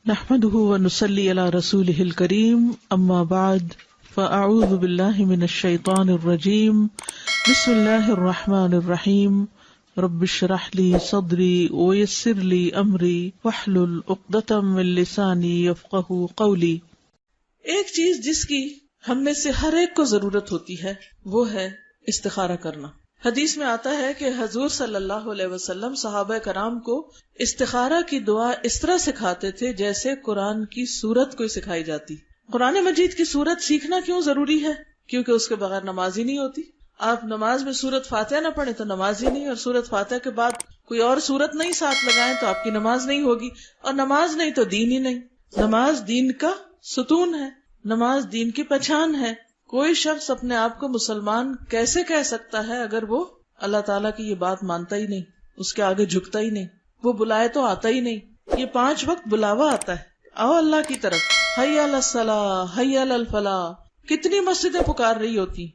نحمده ونصلي على رسوله الكريم اما بعد فاعوذ بالله من الشيطان الرجيم بسم الله الرحمن الرحيم رب اشرح لي صدري ويسر لي امري واحلل عقدة من لساني يفقهوا قولي۔ ایک چیز جس کی ہم میں سے ہر ایک کو ضرورت ہوتی ہے وہ ہے استخارہ کرنا۔ حدیث میں آتا ہے کہ حضور صلی اللہ علیہ وسلم صحابہ کرام کو استخارہ کی دعا اس طرح سکھاتے تھے جیسے قرآن کی سورت کوئی سکھائی جاتی۔ قرآن مجید کی سورت سیکھنا کیوں ضروری ہے؟ کیونکہ اس کے بغیر نماز ہی نہیں ہوتی۔ آپ نماز میں سورت فاتحہ نہ پڑھیں تو نماز ہی نہیں، اور سورت فاتحہ کے بعد کوئی اور سورت نہیں ساتھ لگائیں تو آپ کی نماز نہیں ہوگی، اور نماز نہیں تو دین ہی نہیں۔ نماز دین کا ستون ہے، نماز دین کی پہچان ہے۔ کوئی شخص اپنے آپ کو مسلمان کیسے کہہ سکتا ہے اگر وہ اللہ تعالیٰ کی یہ بات مانتا ہی نہیں، اس کے آگے جھکتا ہی نہیں، وہ بلائے تو آتا ہی نہیں۔ یہ 5 وقت بلاوا آتا ہے، آؤ اللہ کی طرف، حی علی الصلاۃ، حی علی الفلاح۔ کتنی مسجدیں پکار رہی ہوتی،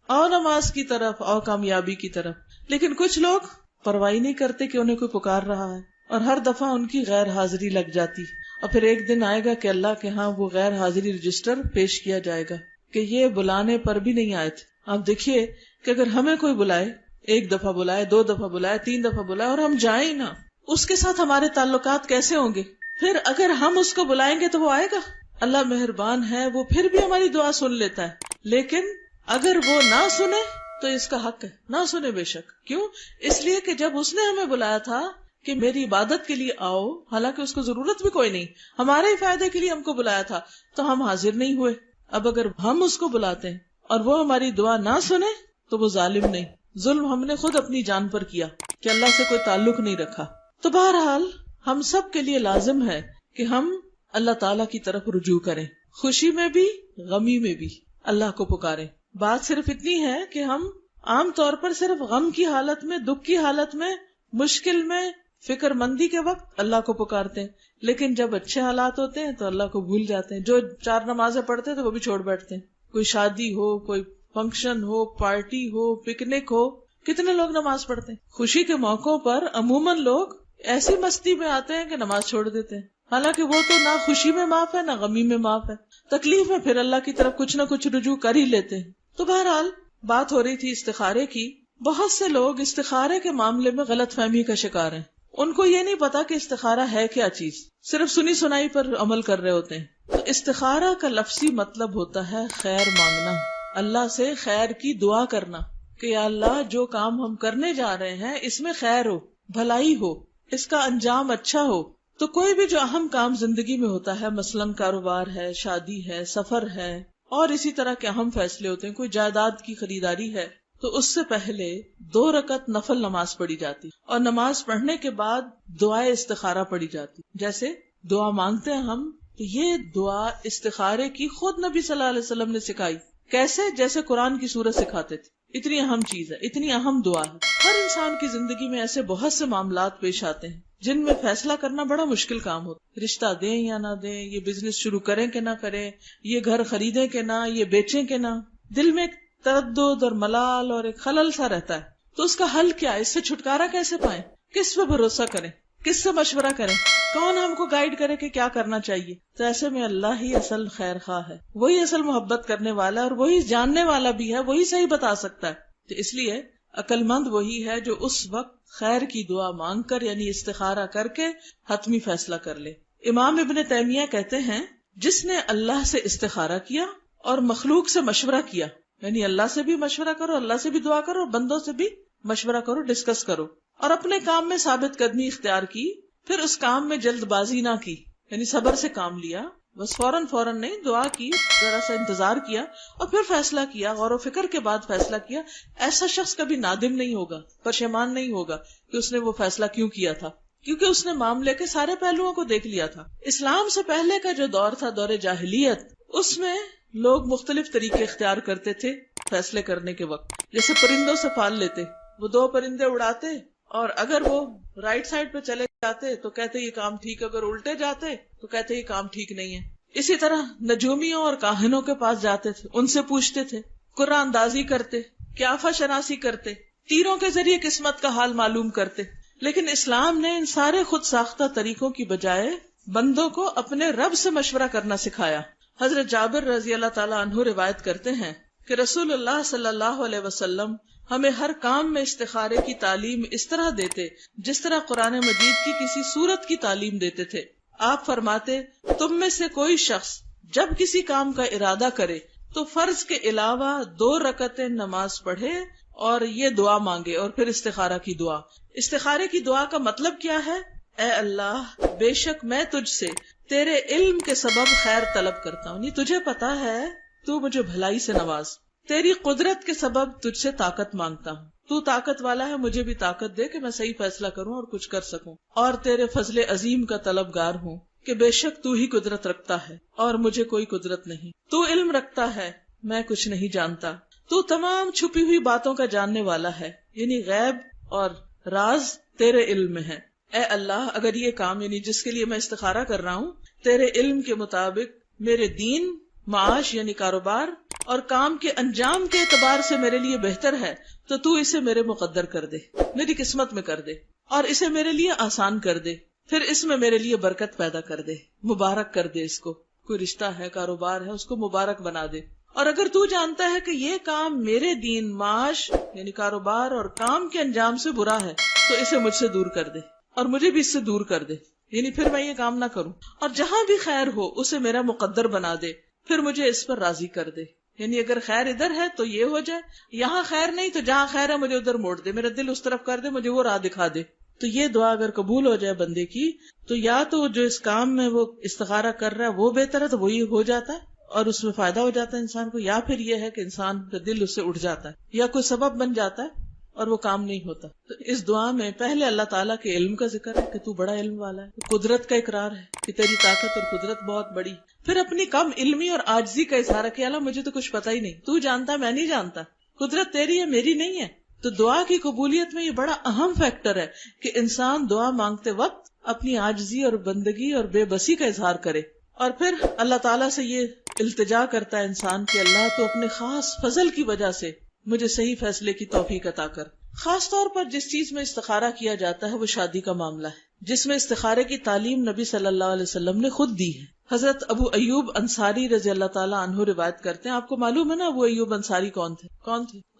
آؤ نماز کی طرف، آؤ کامیابی کی طرف، لیکن کچھ لوگ پرواہ نہیں کرتے کہ انہیں کوئی پکار رہا ہے، اور ہر دفعہ ان کی غیر حاضری لگ جاتی، اور پھر ایک دن آئے گا کہ اللہ کے ہاں وہ غیر حاضری رجسٹر پیش کیا جائے گا کہ یہ بلانے پر بھی نہیں آئے تھے۔ آپ دیکھیے کہ اگر ہمیں کوئی بلائے، 1 دفعہ بلائے، 2 دفعہ بلائے، 3 دفعہ بلائے، اور ہم جائیں ہی نہ، اس کے ساتھ ہمارے تعلقات کیسے ہوں گے؟ پھر اگر ہم اس کو بلائیں گے تو وہ آئے گا؟ اللہ مہربان ہے، وہ پھر بھی ہماری دعا سن لیتا ہے، لیکن اگر وہ نہ سنے تو اس کا حق ہے، نہ سنے بے شک۔ کیوں؟ اس لیے کہ جب اس نے ہمیں بلایا تھا کہ میری عبادت کے لیے آؤ، حالانکہ اس کو ضرورت بھی کوئی نہیں، ہمارے ہی فائدے کے لیے ہم کو بلایا تھا، تو ہم حاضر نہیں ہوئے۔ اب اگر ہم اس کو بلاتے ہیں اور وہ ہماری دعا نہ سنے تو وہ ظالم نہیں، ظلم ہم نے خود اپنی جان پر کیا کہ اللہ سے کوئی تعلق نہیں رکھا۔ تو بہرحال ہم سب کے لیے لازم ہے کہ ہم اللہ تعالیٰ کی طرف رجوع کریں، خوشی میں بھی غمی میں بھی اللہ کو پکاریں۔ بات صرف اتنی ہے کہ ہم عام طور پر صرف غم کی حالت میں، دکھ کی حالت میں، مشکل میں، فکر مندی کے وقت اللہ کو پکارتے ہیں، لیکن جب اچھے حالات ہوتے ہیں تو اللہ کو بھول جاتے ہیں۔ جو 4 نمازیں پڑھتے ہیں تو وہ بھی چھوڑ بیٹھتے ہیں۔ کوئی شادی ہو، کوئی فنکشن ہو، پارٹی ہو، پکنک ہو، کتنے لوگ نماز پڑھتے ہیں؟ خوشی کے موقعوں پر عموماً لوگ ایسی مستی میں آتے ہیں کہ نماز چھوڑ دیتے ہیں، حالانکہ وہ تو نہ خوشی میں معاف ہے نہ غمی میں معاف ہے، تکلیف میں پھر اللہ کی طرف کچھ نہ کچھ رجوع کر ہی لیتے ہیں۔ تو بہرحال بات ہو رہی تھی استخارے کی۔ بہت سے لوگ استخارے کے معاملے میں غلط فہمی کا شکار ہیں۔ ان کو یہ نہیں پتا کہ استخارہ ہے کیا چیز، صرف سنی سنائی پر عمل کر رہے ہوتے ہیں۔ تو استخارہ کا لفظی مطلب ہوتا ہے خیر مانگنا، اللہ سے خیر کی دعا کرنا کہ یا اللہ جو کام ہم کرنے جا رہے ہیں اس میں خیر ہو، بھلائی ہو، اس کا انجام اچھا ہو۔ تو کوئی بھی جو اہم کام زندگی میں ہوتا ہے، مثلاً کاروبار ہے، شادی ہے، سفر ہے، اور اسی طرح کے اہم فیصلے ہوتے ہیں، کوئی جائیداد کی خریداری ہے، تو اس سے پہلے 2 رکعت نفل نماز پڑھی جاتی، اور نماز پڑھنے کے بعد دعائے استخارہ پڑھی جاتی۔ جیسے دعا مانگتے ہیں ہم، تو یہ دعا استخارے کی خود نبی صلی اللہ علیہ وسلم نے سکھائی۔ کیسے؟ جیسے قرآن کی سورت سکھاتے تھے۔ اتنی اہم چیز ہے، اتنی اہم دعا ہے۔ ہر انسان کی زندگی میں ایسے بہت سے معاملات پیش آتے ہیں جن میں فیصلہ کرنا بڑا مشکل کام ہوتا ہے۔ رشتہ دیں یا نہ دیں، یہ بزنس شروع کریں کہ نہ کریں، یہ گھر خریدیں کہ نہ، یہ بیچیں کہ نہ، دل میں ایک تردد اور ملال اور ایک خلل سا رہتا ہے۔ تو اس کا حل کیا ہے؟ اس سے چھٹکارا کیسے پائیں؟ کس پہ بھروسہ کریں؟ کس سے مشورہ کریں؟ کون ہم کو گائیڈ کرے کہ کیا کرنا چاہیے؟ تو ایسے میں اللہ ہی اصل خیر خواہ ہے، وہی اصل محبت کرنے والا ہے، اور وہی جاننے والا بھی ہے، وہی صحیح بتا سکتا ہے۔ تو اس لیے عقل مند وہی ہے جو اس وقت خیر کی دعا مانگ کر، یعنی استخارہ کر کے حتمی فیصلہ کر لے۔ امام ابن تیمیہ کہتے ہیں جس نے اللہ سے استخارہ کیا اور مخلوق سے مشورہ کیا، یعنی اللہ سے بھی مشورہ کرو، اللہ سے بھی دعا کرو، اور بندوں سے بھی مشورہ کرو، ڈسکس کرو، اور اپنے کام میں ثابت قدمی اختیار کی، پھر اس کام میں جلد بازی نہ کی، یعنی صبر سے کام لیا، بس فوراً نہیں، دعا کی، ذرا سا انتظار کیا، اور پھر فیصلہ کیا، غور و فکر کے بعد فیصلہ کیا، ایسا شخص کبھی نادم نہیں ہوگا، پشیمان نہیں ہوگا کہ اس نے وہ فیصلہ کیوں کیا تھا، کیونکہ اس نے معاملے کے سارے پہلوؤں کو دیکھ لیا تھا۔ اسلام سے پہلے کا جو دور تھا، دور جاہلیت، اس میں لوگ مختلف طریقے اختیار کرتے تھے فیصلے کرنے کے وقت۔ جیسے پرندوں سے پال لیتے، وہ 2 پرندے اڑاتے، اور اگر وہ رائٹ سائڈ پہ چلے جاتے تو کہتے یہ کام ٹھیک ہے، اگر الٹے جاتے تو کہتے یہ کام ٹھیک نہیں ہے۔ اسی طرح نجومیوں اور کاہنوں کے پاس جاتے تھے، ان سے پوچھتے تھے، قرآن اندازی کرتے، قیافہ شناسی کرتے، تیروں کے ذریعے قسمت کا حال معلوم کرتے۔ لیکن اسلام نے ان سارے خود ساختہ طریقوں کی بجائے بندوں کو اپنے رب سے مشورہ کرنا سکھایا۔ حضرت جابر رضی اللہ تعالیٰ عنہ روایت کرتے ہیں کہ رسول اللہ صلی اللہ علیہ وسلم ہمیں ہر کام میں استخارے کی تعلیم اس طرح دیتے جس طرح قرآن مجید کی کسی سورت کی تعلیم دیتے تھے۔ آپ فرماتے، تم میں سے کوئی شخص جب کسی کام کا ارادہ کرے تو فرض کے علاوہ 2 رکعتیں نماز پڑھے اور یہ دعا مانگے، اور پھر استخارہ کی دعا۔ استخارے کی دعا کا مطلب کیا ہے؟ اے اللہ، بے شک میں تجھ سے تیرے علم کے سبب خیر طلب کرتا ہوں، تجھے پتا ہے تو مجھے بھلائی سے نواز، تیری قدرت کے سبب تجھ سے طاقت مانگتا ہوں، تو طاقت والا ہے، مجھے بھی طاقت دے کہ میں صحیح فیصلہ کروں اور کچھ کر سکوں، اور تیرے فضل عظیم کا طلبگار ہوں کہ بے شک تو ہی قدرت رکھتا ہے اور مجھے کوئی قدرت نہیں، تو علم رکھتا ہے میں کچھ نہیں جانتا، تو تمام چھپی ہوئی باتوں کا جاننے والا ہے، یعنی غیب اور راز تیرے علم میں ہے۔ اے اللہ، اگر یہ کام یعنی جس کے لیے میں استخارہ کر رہا ہوں تیرے علم کے مطابق میرے دین، معاش یعنی کاروبار اور کام کے انجام کے اعتبار سے میرے لیے بہتر ہے تو اسے میرے مقدر کر دے، میری قسمت میں کر دے، اور اسے میرے لیے آسان کر دے، پھر اس میں میرے لیے برکت پیدا کر دے، مبارک کر دے، اس کو کوئی رشتہ ہے، کاروبار ہے، اس کو مبارک بنا دے۔ اور اگر تو جانتا ہے کہ یہ کام میرے دین، معاش یعنی کاروبار اور کام کے انجام سے برا ہے تو اسے مجھ سے دور کر دے اور مجھے بھی اس سے دور کر دے، یعنی پھر میں یہ کام نہ کروں، اور جہاں بھی خیر ہو اسے میرا مقدر بنا دے، پھر مجھے اس پر راضی کر دے، یعنی اگر خیر ادھر ہے تو یہ ہو جائے، یہاں خیر نہیں تو جہاں خیر ہے مجھے ادھر موڑ دے، میرا دل اس طرف کر دے، مجھے وہ راہ دکھا دے۔ تو یہ دعا اگر قبول ہو جائے بندے کی تو یا تو جو اس کام میں وہ استخارہ کر رہا ہے وہ بہتر ہے تو وہی ہو جاتا ہے اور اس میں فائدہ ہو جاتا ہے انسان کو، یا پھر یہ ہے کہ انسان کا دل اس سے اٹھ جاتا ہے یا کوئی سبب بن جاتا ہے اور وہ کام نہیں ہوتا۔ تو اس دعا میں پہلے اللہ تعالیٰ کے علم کا ذکر ہے کہ تو بڑا علم والا ہے، قدرت کا اقرار ہے کہ تیری طاقت اور قدرت بہت بڑی، پھر اپنی کم علمی اور عاجزی کا اظہار ہے کہ اللہ مجھے تو کچھ پتا ہی نہیں، تو جانتا میں نہیں جانتا، قدرت تیری ہے میری نہیں ہے۔ تو دعا کی قبولیت میں یہ بڑا اہم فیکٹر ہے کہ انسان دعا مانگتے وقت اپنی عاجزی اور بندگی اور بے بسی کا اظہار کرے، اور پھر اللہ تعالیٰ سے یہ التجا کرتا ہے انسان کہ اللہ تو اپنے خاص فضل کی وجہ سے مجھے صحیح فیصلے کی توفیق عطا کر۔ خاص طور پر جس چیز میں استخارہ کیا جاتا ہے وہ شادی کا معاملہ ہے، جس میں استخارے کی تعلیم نبی صلی اللہ علیہ وسلم نے خود دی ہے۔ حضرت ابو ایوب انصاری رضی اللہ تعالیٰ عنہ روایت کرتے ہیں، آپ کو معلوم ہے نا ابو ایوب انصاری کون تھے؟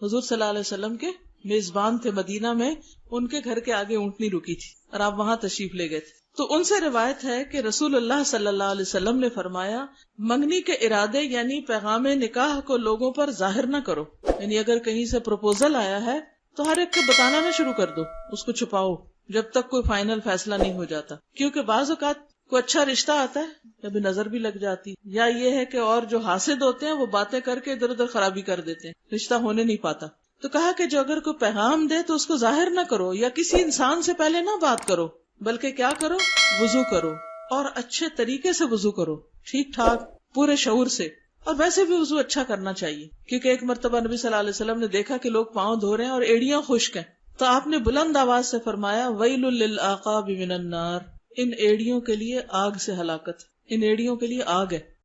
حضور صلی اللہ علیہ وسلم کے میزبان تھے، مدینہ میں ان کے گھر کے آگے اونٹنی رکی تھی اور آپ وہاں تشریف لے گئے تھے۔ تو ان سے روایت ہے کہ رسول اللہ صلی اللہ علیہ وسلم نے فرمایا، منگنی کے ارادے یعنی پیغام نکاح کو لوگوں پر ظاہر نہ کرو، یعنی اگر کہیں سے پروپوزل آیا ہے تو ہر ایک کو بتانا نہ شروع کر دو، اس کو چھپاؤ جب تک کوئی فائنل فیصلہ نہیں ہو جاتا، کیونکہ بعض اوقات کوئی اچھا رشتہ آتا ہے کبھی نظر بھی لگ جاتی، یا یہ ہے کہ اور جو حاسد ہوتے ہیں وہ باتیں کر کے ادھر ادھر خرابی کر دیتے ہیں، رشتہ ہونے نہیں پاتا۔ تو کہا کہ جو اگر کوئی پیغام دے تو اس کو ظاہر نہ کرو، یا کسی انسان سے پہلے نہ بات کرو، بلکہ کیا کرو، وضو کرو، اور اچھے طریقے سے وضو کرو، ٹھیک ٹھاک پورے شعور سے، اور ویسے بھی وضو اچھا کرنا چاہیے، کیونکہ ایک مرتبہ نبی صلی اللہ علیہ وسلم نے دیکھا کہ لوگ پاؤں دھو رہے ہیں اور ایڑیاں خشک ہیں، تو آپ نے بلند آواز سے فرمایا، ویل للعقاب من النار، ان ایڑیوں کے لیے آگ سے ہلاکت، ان ایڑیوں کے لیے آگ ہے۔